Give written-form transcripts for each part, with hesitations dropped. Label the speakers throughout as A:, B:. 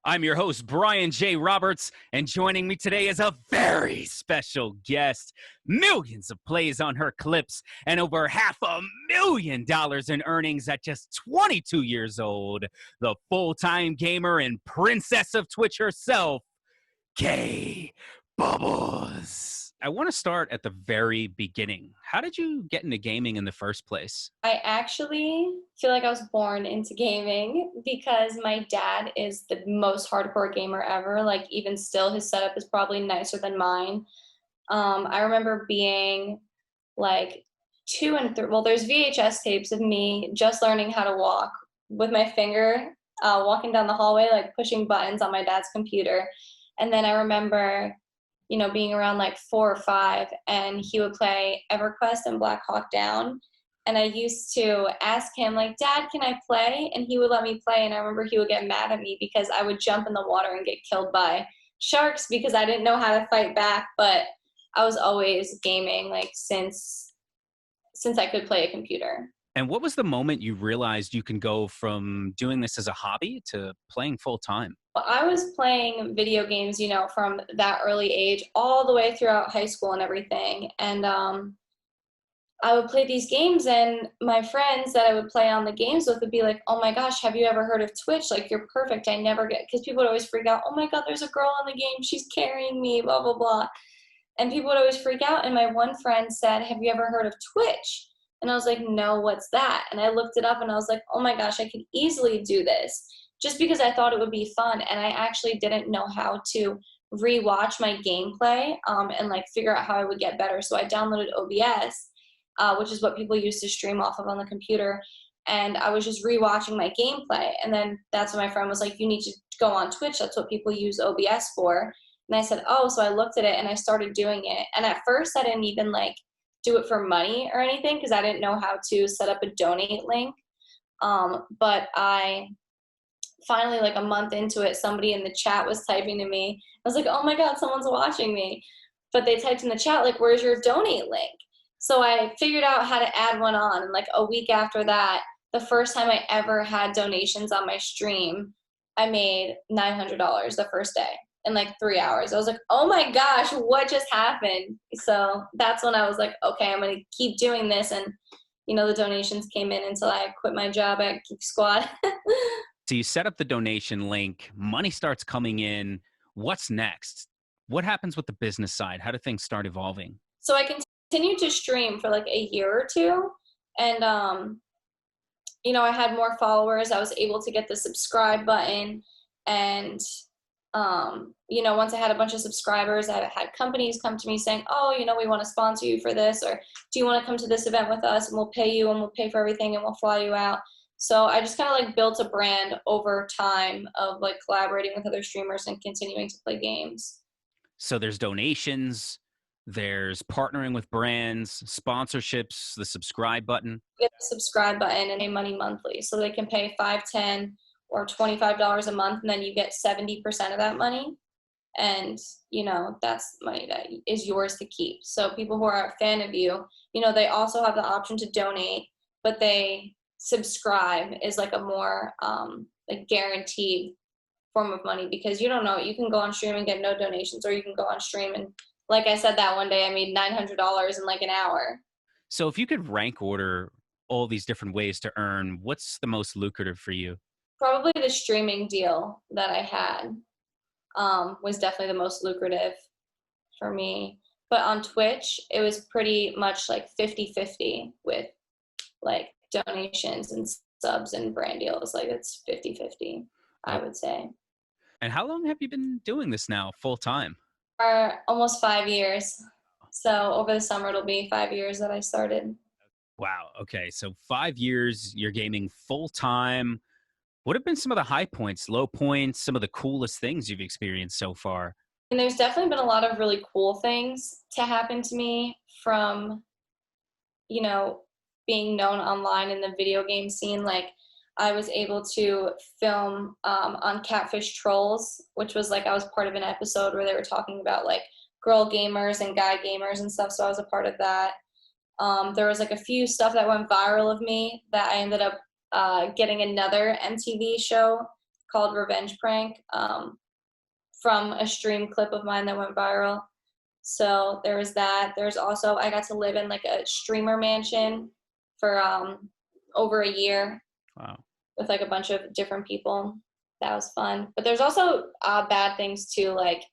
A: I'm your host, Brian J. Roberts, and joining me today is a very special guest. Millions of plays on her clips and over $500,000 in earnings at just 22 years old. The full-time gamer and princess of Twitch herself, Kay Bubbles. I want to start at the very beginning. How did you get into gaming in the first place?
B: I actually feel like I was born into gaming because my dad is the most hardcore gamer ever. Like, even still, his setup is probably nicer than mine. I remember being like two and three. Well, there's VHS tapes of me just learning how to walk with my finger, walking down the hallway, like pushing buttons on my dad's computer. And then I remember, being around like 4 or 5, and he would play EverQuest and Black Hawk Down. And I used to ask him, like, Dad, can I play? And he would let me play. And I remember he would get mad at me because I would jump in the water and get killed by sharks because I didn't know how to fight back. But I was always gaming, like, since I could play a computer.
A: And what was the moment you realized you can go from doing this as a hobby to playing full time?
B: Well, I was playing video games, from that early age all the way throughout high school and everything. And I would play these games, and my friends that I would play on the games with would be like, oh my gosh, have you ever heard of Twitch? Like, you're perfect. I never get, because people would always freak out, oh my God, there's a girl on the game. She's carrying me, blah, blah, blah. And people would always freak out. And my one friend said, have you ever heard of Twitch? And I was like, no, what's that? And I looked it up and I was like, oh my gosh, I could easily do this just because I thought it would be fun. And I actually didn't know how to rewatch my gameplay and like figure out how I would get better. So I downloaded OBS, which is what people used to stream off of on the computer. And I was just rewatching my gameplay. And then that's when my friend was like, you need to go on Twitch. That's what people use OBS for. And I said, oh, so I looked at it and I started doing it. And at first I didn't even like do it for money or anything because I didn't know how to set up a donate link. But I finally, like a month into it, somebody in the chat was typing to me. I was like, oh my God, someone's watching me. But they typed in the chat, like, where's your donate link? So I figured out how to add one on. And like a week after that, the first time I ever had donations on my stream, I made $900 the first day in like 3 hours. I was like, oh my gosh, what just happened? So that's when I was like, okay, I'm going to keep doing this. And, the donations came in until I quit my job at Geek Squad.
A: So you set up the donation link, money starts coming in. What's next? What happens with the business side? How do things start evolving?
B: So I continued to stream for like a year or two. And, I had more followers. I was able to get the subscribe button. And, once I had a bunch of subscribers, I had companies come to me saying, oh, we want to sponsor you for this, or do you want to come to this event with us and we'll pay you and we'll pay for everything and we'll fly you out. So I just kind of like built a brand over time of like collaborating with other streamers and continuing to play games.
A: So there's donations, there's partnering with brands, sponsorships, the subscribe button.
B: Get the subscribe button and pay money monthly. So they can pay $5, $10, or $25 a month, and then you get 70% of that money. And, that's money that is yours to keep. So people who are a fan of you, they also have the option to donate, but they subscribe is like a more like guaranteed form of money because you don't know, you can go on stream and get no donations, or you can go on stream and, like I said, that one day I made $900 in like an hour.
A: So if you could rank order all these different ways to earn, what's the most lucrative for you?
B: Probably the streaming deal that I had was definitely the most lucrative for me. But on Twitch, it was pretty much like 50-50 with like donations and subs and brand deals. Like it's 50-50, I would say.
A: And how long have you been doing this now full time?
B: For almost 5 years. So over the summer, it'll be 5 years that I started.
A: Wow. Okay. So 5 years, you're gaming full time. What have been some of the high points, low points, some of the coolest things you've experienced so far?
B: And there's definitely been a lot of really cool things to happen to me from, being known online in the video game scene. Like I was able to film on Catfish Trolls, which was like I was part of an episode where they were talking about like girl gamers and guy gamers and stuff. So I was a part of that. There was like a few stuff that went viral of me that I ended up getting another MTV show called Revenge Prank, from a stream clip of mine that went viral. So there was that. There's also, I got to live in like a streamer mansion for over a year
A: Wow.
B: with like a bunch of different people. That was fun. But there's also bad things too. Like,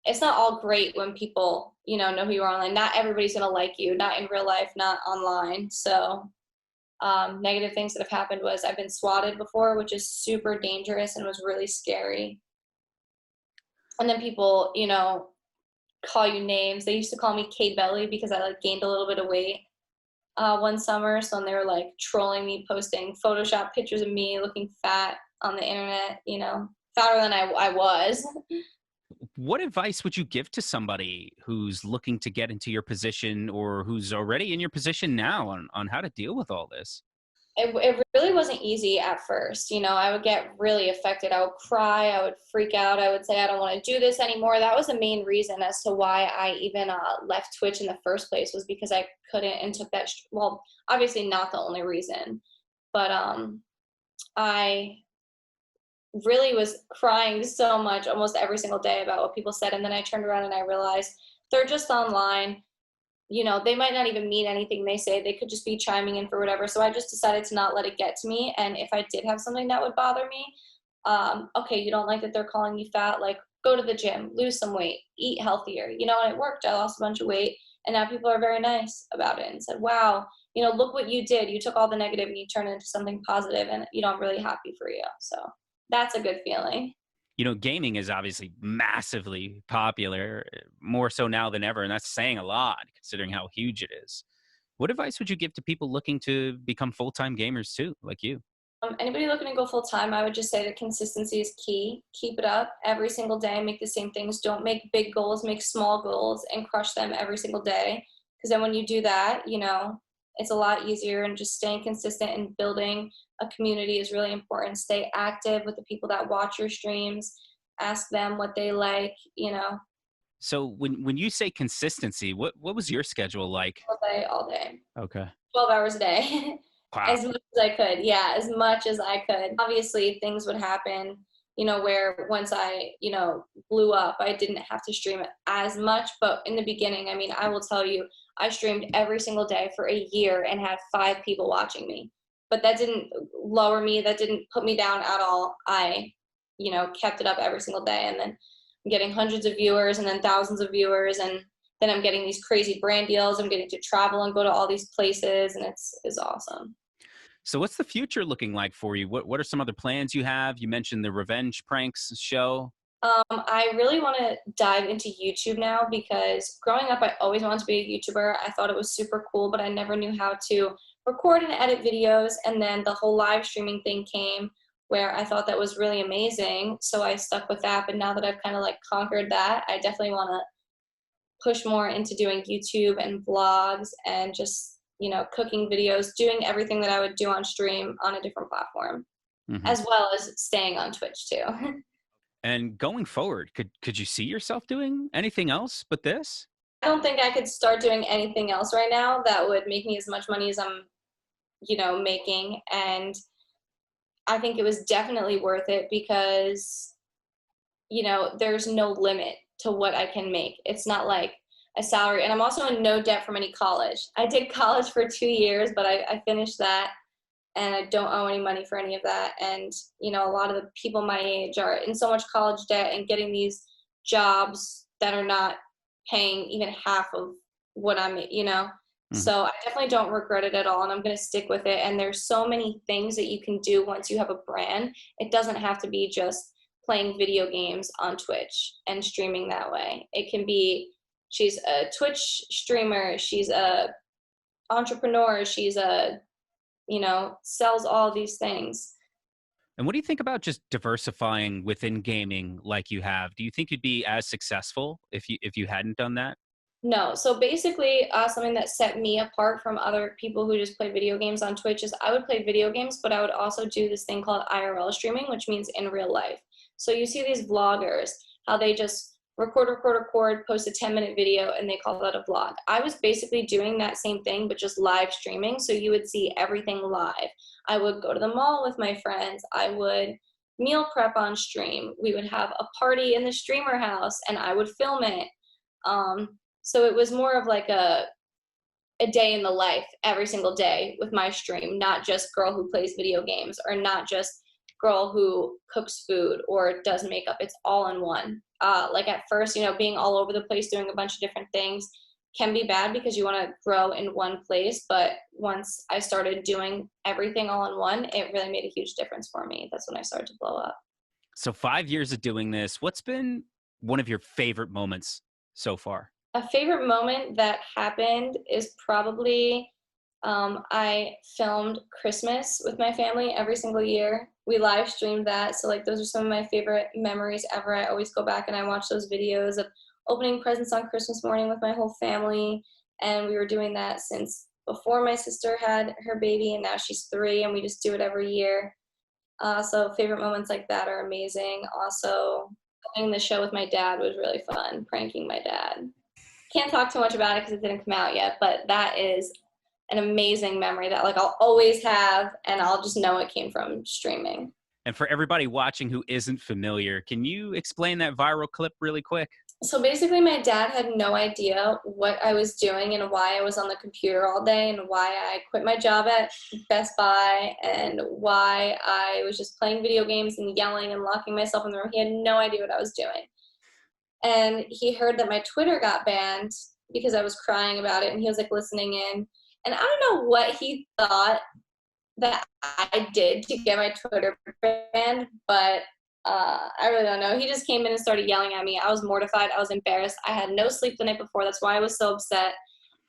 B: it's not all great when people, know who you are online. Not everybody's gonna like you, not in real life, not online. So negative things that have happened was I've been swatted before, which is super dangerous and was really scary. And then people, call you names. They used to call me K Belly because I like gained a little bit of weight one summer. So they were like trolling me, posting Photoshop pictures of me looking fat on the internet, fatter than I was.
A: What advice would you give to somebody who's looking to get into your position or who's already in your position now on how to deal with all this?
B: It really wasn't easy at first. I would get really affected. I would cry. I would freak out. I would say, I don't want to do this anymore. That was the main reason as to why I even left Twitch in the first place, was because I couldn't and took that. Well, obviously not the only reason, but I really was crying so much almost every single day about what people said. And then I turned around and I realized they're just online. They might not even mean anything they say. They could just be chiming in for whatever. So I just decided to not let it get to me. And if I did have something that would bother me, okay, you don't like that they're calling you fat, like go to the gym, lose some weight, eat healthier, and it worked. I lost a bunch of weight. And now people are very nice about it and said, wow, look what you did. You took all the negative and you turned it into something positive, and, I'm really happy for you. So that's a good feeling.
A: Gaming is obviously massively popular, more so now than ever, and that's saying a lot considering how huge it is. What advice would you give to people looking to become full-time gamers too, like you?
B: Anybody looking to go full-time, I would just say that consistency is key. Keep it up every single day. Make the same things. Don't make big goals. Make small goals and crush them every single day. Because then when you do that, it's a lot easier, and just staying consistent and building a community is really important. Stay active with the people that watch your streams. Ask them what they like,
A: So when you say consistency, what was your schedule like?
B: all day.
A: Okay.
B: 12 hours a day.
A: Wow.
B: As much as I could. Yeah, as much as I could. Obviously, things would happen, where once I, blew up, I didn't have to stream it as much. But in the beginning, I will tell you, I streamed every single day for a year and had 5 people watching me. But that didn't lower me. That didn't put me down at all. I, kept it up every single day. And then I'm getting hundreds of viewers and then thousands of viewers. And then I'm getting these crazy brand deals. I'm getting to travel and go to all these places. And it's awesome.
A: So what's the future looking like for you? What are some other plans you have? You mentioned the Revenge Pranks show.
B: I really want to dive into YouTube now, because growing up, I always wanted to be a YouTuber. I thought it was super cool, but I never knew how to record and edit videos. And then the whole live streaming thing came, where I thought that was really amazing. So I stuck with that. But now that I've kind of like conquered that, I definitely want to push more into doing YouTube and vlogs and just, cooking videos, doing everything that I would do on stream on a different platform, as well as staying on Twitch too.
A: And going forward, could you see yourself doing anything else but this?
B: I don't think I could start doing anything else right now that would make me as much money as I'm, making. And I think it was definitely worth it because, there's no limit to what I can make. It's not like a salary. And I'm also in no debt from any college. I did college for 2 years, but I finished that, and I don't owe any money for any of that. And, a lot of the people my age are in so much college debt and getting these jobs that are not paying even half of what I'm. So I definitely don't regret it at all, and I'm going to stick with it. And there's so many things that you can do once you have a brand. It doesn't have to be just playing video games on Twitch and streaming that way. It can be, she's a Twitch streamer, she's a entrepreneur, she's a, sells all these things.
A: And what do you think about just diversifying within gaming like you have? Do you think you'd be as successful if you hadn't done that?
B: No. So basically, something that set me apart from other people who just play video games on Twitch is I would play video games, but I would also do this thing called IRL streaming, which means in real life. So you see these vloggers, how they just record, post a 10-minute video, and they call that a vlog. I was basically doing that same thing, but just live streaming. So you would see everything live. I would go to the mall with my friends. I would, meal prep on stream. We would have a party in the streamer house and I would film it. So it was more of like a day in the life every single day with my stream, not just girl who plays video games or not just girl who cooks food or does makeup. It's all in one. Like at first, being all over the place doing a bunch of different things can be bad because you want to grow in one place. But once I started doing everything all in one, it really made a huge difference for me. That's when I started to blow up.
A: So 5 years of doing this, what's been one of your favorite moments so far?
B: A favorite moment that happened is probably I filmed Christmas with my family every single year. We live streamed that. So like those are some of my favorite memories ever. I always go back and I watch those videos of opening presents on Christmas morning with my whole family. And we were doing that since before my sister had her baby, and now she's 3, and we just do it every year. So favorite moments like that are amazing. Also, doing the show with my dad was really fun, pranking my dad. Can't talk too much about it because it didn't come out yet, but that is an amazing memory that like I'll always have, and I'll just know it came from streaming.
A: And for everybody watching who isn't familiar, can you explain that viral clip really quick?
B: So basically my dad had no idea what I was doing and why I was on the computer all day and why I quit my job at Best Buy and why I was just playing video games and yelling and locking myself in the room. He had no idea what I was doing. And he heard that my Twitter got banned because I was crying about it, and he was like listening in. And I don't know what he thought that I did to get my Twitter banned, but I really don't know. He just came in and started yelling at me. I was mortified. I was embarrassed. I had no sleep the night before. That's why I was so upset.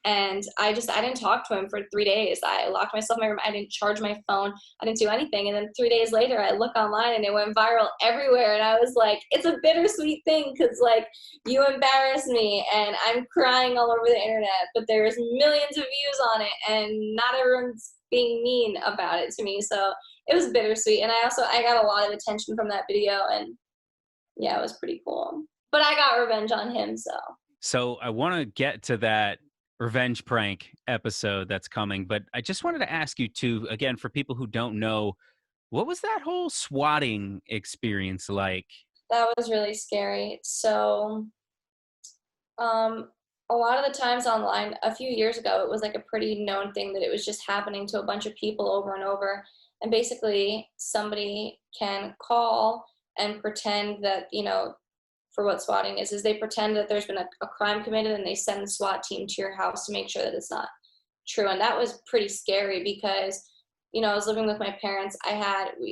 B: And I didn't talk to him for 3 days. I locked myself in my room. I didn't charge my phone. I didn't do anything. And then 3 days later, I look online and it went viral everywhere. And I was like, it's a bittersweet thing because, like, you embarrassed me and I'm crying all over the internet. But there's millions of views on it and not everyone's being mean about it to me. So it was bittersweet. And I got a lot of attention from that video. And yeah, it was pretty cool. But I got revenge on him,
A: So I want to get to that revenge prank episode that's coming, but I just wanted to ask you too, again, for people who don't know, what was that whole swatting experience like?
B: That was really scary. So a lot of the times online, a few years ago, it was like a pretty known thing that it was just happening to a bunch of people over and over. And basically somebody can call and pretend that, for what swatting is they pretend that there's been a crime committed and they send the SWAT team to your house to make sure that it's not true. And that was pretty scary because, I was living with my parents.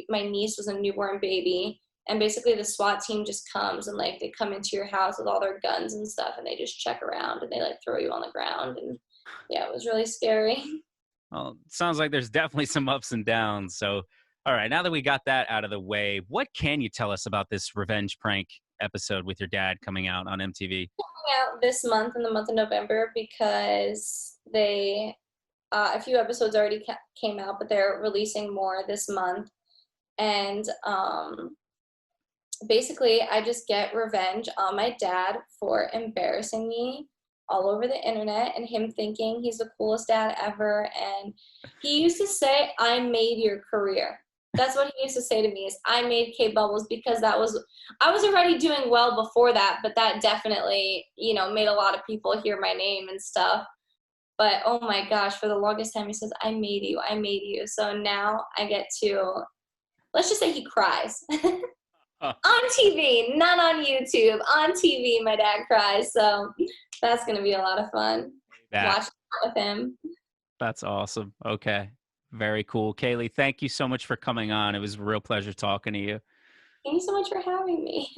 B: My niece was a newborn baby, and basically the SWAT team just comes and like they come into your house with all their guns and stuff, and they just check around and they like throw you on the ground. And yeah, it was really scary.
A: Well, it sounds like there's definitely some ups and downs. So, all right, now that we got that out of the way, what can you tell us about this revenge prank episode with your dad coming out on MTV?
B: Coming out this month, in the month of November, because a few episodes already came out, but they're releasing more this month. And basically, I just get revenge on my dad for embarrassing me all over the internet and him thinking he's the coolest dad ever. And he used to say, I made your career. That's what he used to say to me, is I made K Bubbles, because I was already doing well before that, but that definitely, made a lot of people hear my name and stuff. But oh my gosh, for the longest time he says, I made you. So now I get to, let's just say he cries. On TV, not on YouTube. On TV, my dad cries. So that's going to be a lot of fun. Watching with him.
A: That's awesome. Okay. Very cool. Kaylee, thank you so much for coming on. It was a real pleasure talking to you.
B: Thank you so much for having me.